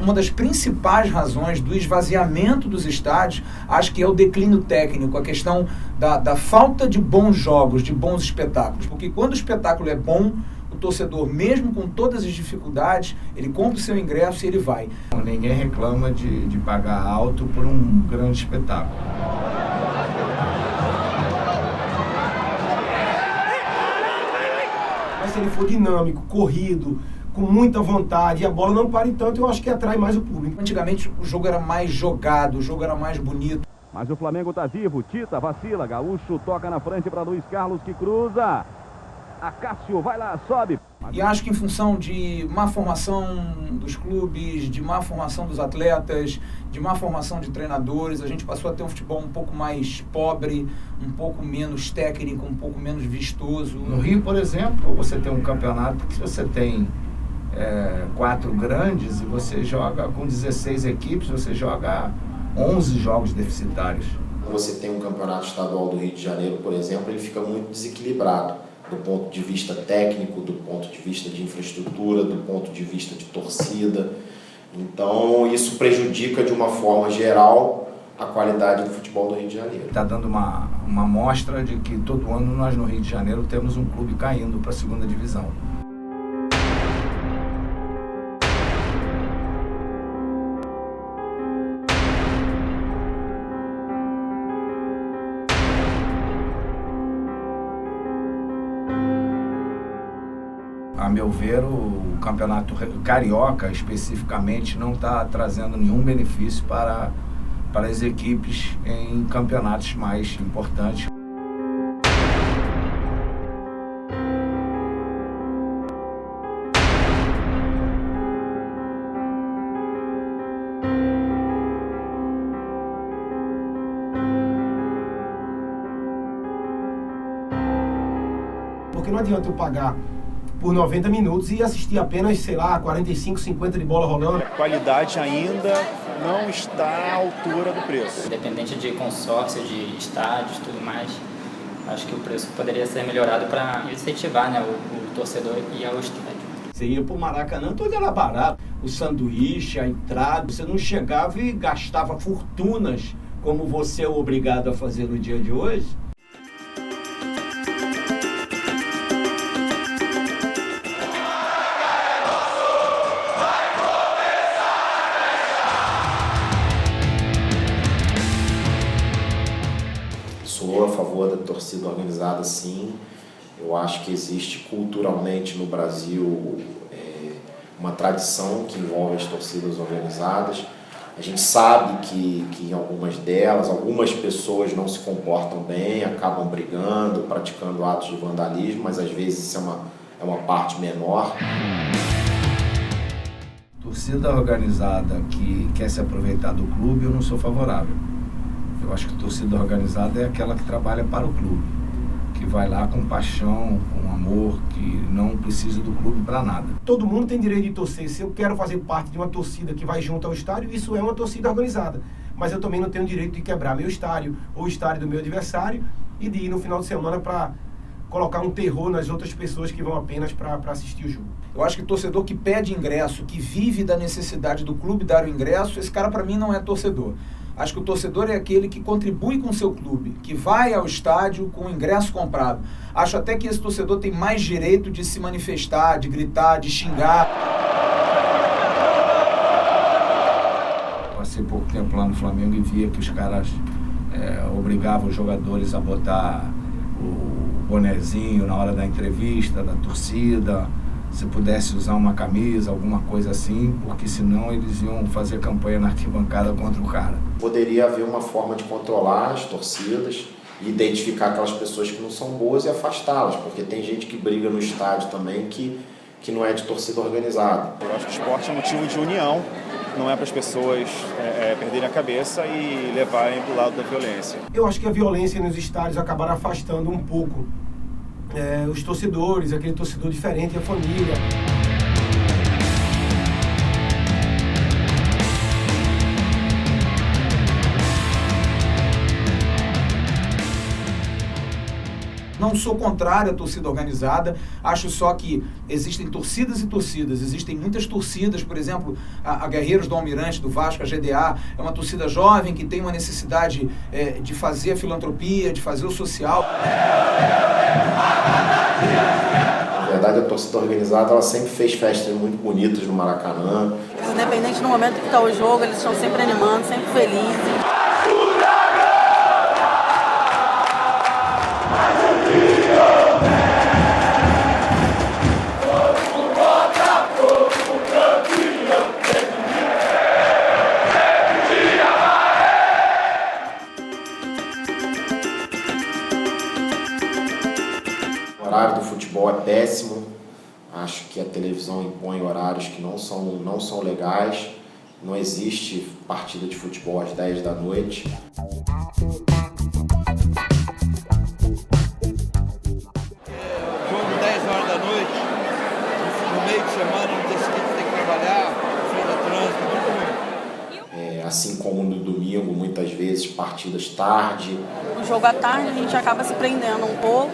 uma das principais razões do esvaziamento dos estádios, acho que é o declínio técnico, a questão da falta de bons jogos, de bons espetáculos. Porque quando o espetáculo é bom, o torcedor, mesmo com todas as dificuldades, ele compra o seu ingresso e ele vai. Ninguém reclama de pagar alto por um grande espetáculo. Mas se ele for dinâmico, corrido, com muita vontade, e a bola não pare tanto, eu acho que atrai mais o público. Antigamente o jogo era mais jogado, o jogo era mais bonito. Mas o Flamengo tá vivo, Tita vacila, Gaúcho toca na frente para Luiz Carlos que cruza. Acácio vai lá, sobe. E acho que em função de má formação dos clubes, de má formação dos atletas, de má formação de treinadores, a gente passou a ter um futebol um pouco mais pobre, um pouco menos técnico, um pouco menos vistoso. No Rio, por exemplo, você tem um campeonato que você tem 4 grandes e você joga com 16 equipes, você joga 11 jogos deficitários. Você tem um campeonato estadual do Rio de Janeiro, por exemplo, ele fica muito desequilibrado do ponto de vista técnico, do ponto de vista de infraestrutura, do ponto de vista de torcida. Então, isso prejudica de uma forma geral a qualidade do futebol do Rio de Janeiro. Está dando uma mostra de que todo ano nós no Rio de Janeiro temos um clube caindo para a segunda divisão. A meu ver, o campeonato carioca, especificamente, não está trazendo nenhum benefício para as equipes em campeonatos mais importantes. Porque não adianta eu pagar por 90 minutos e assistir apenas, sei lá, 45, 50 de bola rolando. A qualidade ainda não está à altura do preço. Independente de consórcio, de estádios e tudo mais, acho que o preço poderia ser melhorado para incentivar, né, o torcedor a ir ao estádio. Você ia pro Maracanã, tudo era barato. O sanduíche, a entrada, você não chegava e gastava fortunas como você é obrigado a fazer no dia de hoje. Sou a favor da torcida organizada, sim. Eu acho que existe culturalmente no Brasil uma tradição que envolve as torcidas organizadas. A gente sabe que em algumas delas, algumas pessoas não se comportam bem, acabam brigando, praticando atos de vandalismo, mas às vezes isso é uma parte menor. Torcida organizada que quer se aproveitar do clube, eu não sou favorável. Eu acho que torcida organizada é aquela que trabalha para o clube, que vai lá com paixão, com amor, que não precisa do clube para nada. Todo mundo tem direito de torcer. Se eu quero fazer parte de uma torcida que vai junto ao estádio, isso é uma torcida organizada. Mas eu também não tenho direito de quebrar meu estádio ou o estádio do meu adversário e de ir no final de semana para colocar um terror nas outras pessoas que vão apenas para assistir o jogo. Eu acho que torcedor que pede ingresso, que vive da necessidade do clube dar o ingresso, esse cara para mim não é torcedor. Acho que o torcedor é aquele que contribui com o seu clube, que vai ao estádio com o ingresso comprado. Acho até que esse torcedor tem mais direito de se manifestar, de gritar, de xingar. Passei pouco tempo lá no Flamengo e via que os caras obrigavam os jogadores a botar o bonezinho na hora da entrevista, da torcida, se pudesse usar uma camisa, alguma coisa assim, porque senão eles iam fazer campanha na arquibancada contra o cara. Poderia haver uma forma de controlar as torcidas e identificar aquelas pessoas que não são boas e afastá-las, porque tem gente que briga no estádio também que não é de torcida organizada. Eu acho que o esporte é motivo de união, não é para as pessoas perderem a cabeça e levarem para o lado da violência. Eu acho que a violência nos estádios acabaram afastando um pouco os torcedores, aquele torcedor diferente, a família. Não sou contrário à torcida organizada, acho só que existem torcidas e torcidas, existem muitas torcidas, por exemplo, a Guerreiros do Almirante, do Vasco, a GDA, é uma torcida jovem que tem uma necessidade de fazer a filantropia, de fazer o social. Na verdade, a torcida organizada ela sempre fez festas muito bonitas no Maracanã. Independente do momento que está o jogo, eles estão sempre animando, sempre felizes. O horário do futebol é péssimo. Acho que a televisão impõe horários que não são legais. Não existe partida de futebol às 10 da noite. Jogo 10 horas da noite, no meio de semana, no dia seguinte tem que trabalhar, frente a trânsito, muito ruim. Assim como no domingo, muitas vezes partidas tarde. O jogo à tarde a gente acaba se prendendo um pouco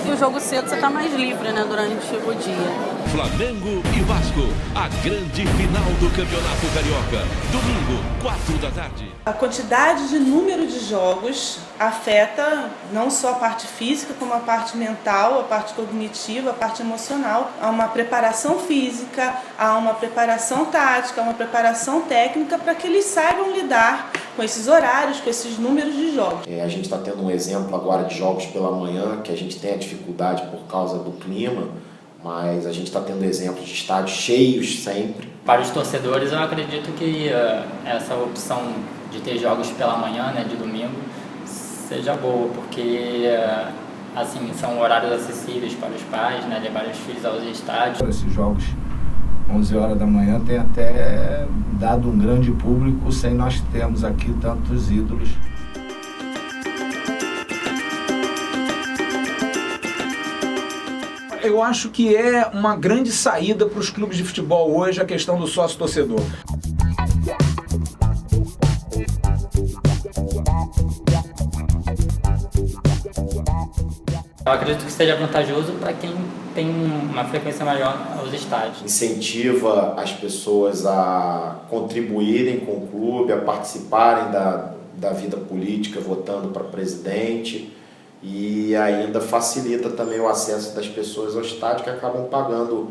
e o jogo cedo você está mais livre, né, durante o dia. Flamengo e Vasco, a grande final do Campeonato Carioca. Domingo, 4 da tarde. A quantidade de número de jogos afeta não só a parte física, como a parte mental, a parte cognitiva, a parte emocional. Há uma preparação física, há uma preparação tática, há uma preparação técnica para que eles saibam lidar com esses horários, com esses números de jogos. A gente está tendo um exemplo agora de jogos pela manhã, que a gente tem a dificuldade por causa do clima, mas a gente está tendo exemplos de estádios cheios sempre. Para os torcedores, eu acredito que essa opção de ter jogos pela manhã, né, de domingo, seja boa, porque assim, são horários acessíveis para os pais, né, levar os filhos aos estádios. Esses jogos 11 horas da manhã tem até dado um grande público sem nós termos aqui tantos ídolos. Eu acho que é uma grande saída para os clubes de futebol hoje a questão do sócio-torcedor. Eu acredito que seja vantajoso para quem tem uma frequência maior aos estádios. Incentiva as pessoas a contribuírem com o clube, a participarem da vida política, votando para presidente, e ainda facilita também o acesso das pessoas ao estádio, que acabam pagando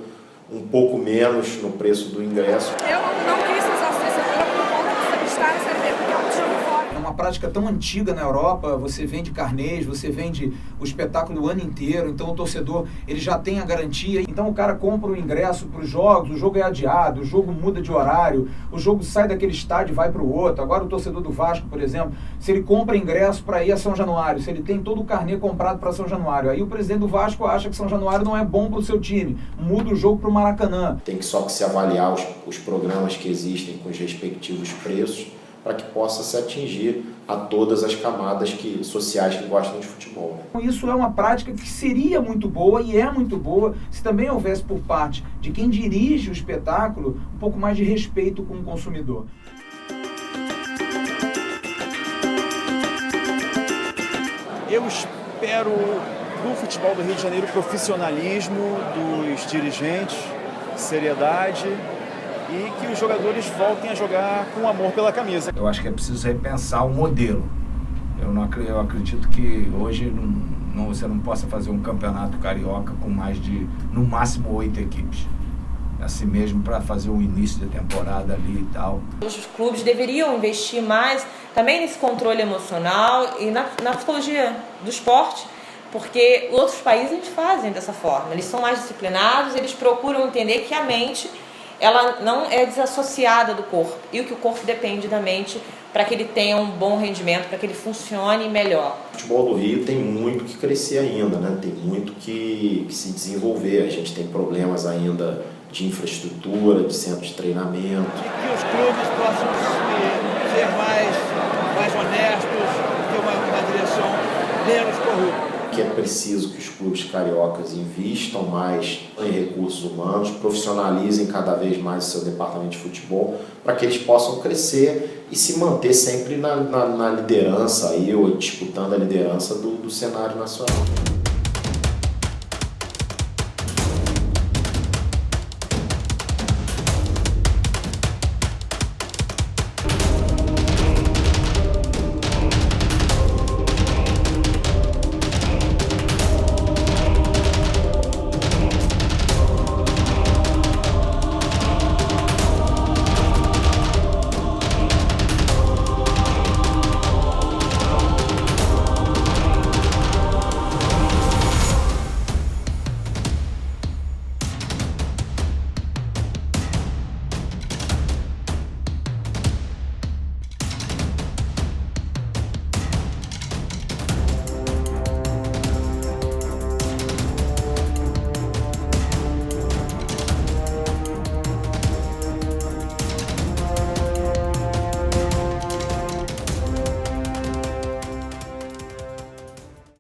um pouco menos no preço do ingresso. Eu não quis ser sócio-torcedor por conta do estar recebendo, porque é um jogo fora. É uma prática tão antiga na Europa, você vende carnês, você vende o espetáculo o ano inteiro, então o torcedor ele já tem a garantia, então o cara compra o ingresso para os jogos, o jogo é adiado, o jogo muda de horário, o jogo sai daquele estádio e vai para o outro. Agora o torcedor do Vasco, por exemplo, se ele compra ingresso para ir a São Januário, se ele tem todo o carnê comprado para São Januário, aí o presidente do Vasco acha que São Januário não é bom para o seu time, muda o jogo para o Maracanã. Tem que só que se avaliar os programas que existem com os respectivos preços, para que possa se atingir a todas as camadas sociais que gostam de futebol. Isso é uma prática que seria muito boa e é muito boa se também houvesse por parte de quem dirige o espetáculo um pouco mais de respeito com o consumidor. Eu espero do futebol do Rio de Janeiro profissionalismo dos dirigentes, seriedade, e que os jogadores voltem a jogar com amor pela camisa. Eu acho que é preciso repensar o modelo. Eu acredito que hoje você não possa fazer um campeonato carioca com mais de, no máximo, 8 equipes. Assim mesmo, para fazer o início da temporada ali e tal. Os clubes deveriam investir mais também nesse controle emocional e na psicologia do esporte, porque outros países fazem dessa forma. Eles são mais disciplinados, eles procuram entender que a mente ela não é desassociada do corpo e o que o corpo depende da mente para que ele tenha um bom rendimento, para que ele funcione melhor. O futebol do Rio tem muito que crescer ainda, né? Tem muito que se desenvolver. A gente tem problemas ainda de infraestrutura, de centro de treinamento. E que os clubes possam ser mais honestos, ter uma direção menos corrupta. Que é preciso que os clubes cariocas invistam mais em recursos humanos, profissionalizem cada vez mais o seu departamento de futebol, para que eles possam crescer e se manter sempre na liderança, ou disputando a liderança do cenário nacional.